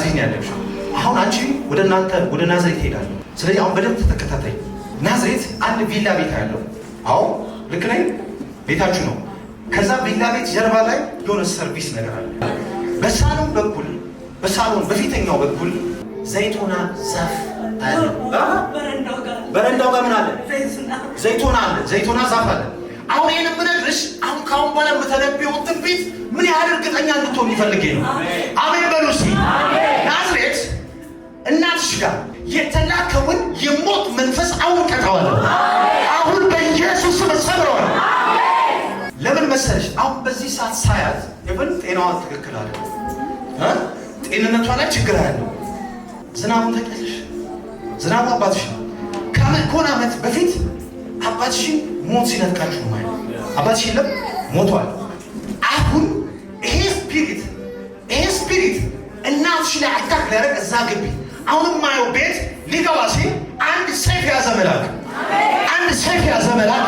ናዝሬት ያለሽው። አሁን አንቺ ወደ ናዝሬት ትሄዳለህ። ስለዚህ አሁን በደንብ ተከታታይ። ናዝሬት አንድ ቪላ ቤት ያለው አዎ ልክ ነኝ? ቤታችሁ ነው። ከዛ ቪላ ቤት ጀርባ ላይ የሆነ ሰርቪስ ነገር አለ። በሳሎን በፊተኛው በኩል ዘይቶና ዛፍ አለ። በረንዳው ጋር ምን አለ? ዘይቶና አለ። ዘይቶና ዛፍ አለ። አሁን ይሄን የምነግርሽ አሁን ካሁን በኋላ የምተነብየው ትንቢት ምን ያህል እርግጠኛ እንድትሆን ይፈልጌ ነው። አሜን በሉ እስኪ። ናዝሬት እናትሽ ጋር የተላከውን የሞት መንፈስ አሁን ቀጣዋለሁ። አሁን በኢየሱስ ስም ሰብረዋል። ለምን መሰለሽ? አሁን በዚህ ሰዓት ሳያት ይብን ጤናዋ ትክክል አለ። ጤንነቷ ላይ ችግር ያለው ዝናቡ ተቀልሽ ዝናቡ አባትሽ ከሆነ ዓመት በፊት አባትሽን ሞት ሲነጥቃችሁ ነው ማለት አባትሽ የለም ሞቷል። አሁን ይሄ ስፒሪት እናትሽ ላይ አታክ ሊያደርግ እዛ ግቢ አሁንም ማየው ቤት ሊገባ ሲል አንድ ሰይፍ ያዘ መልአክ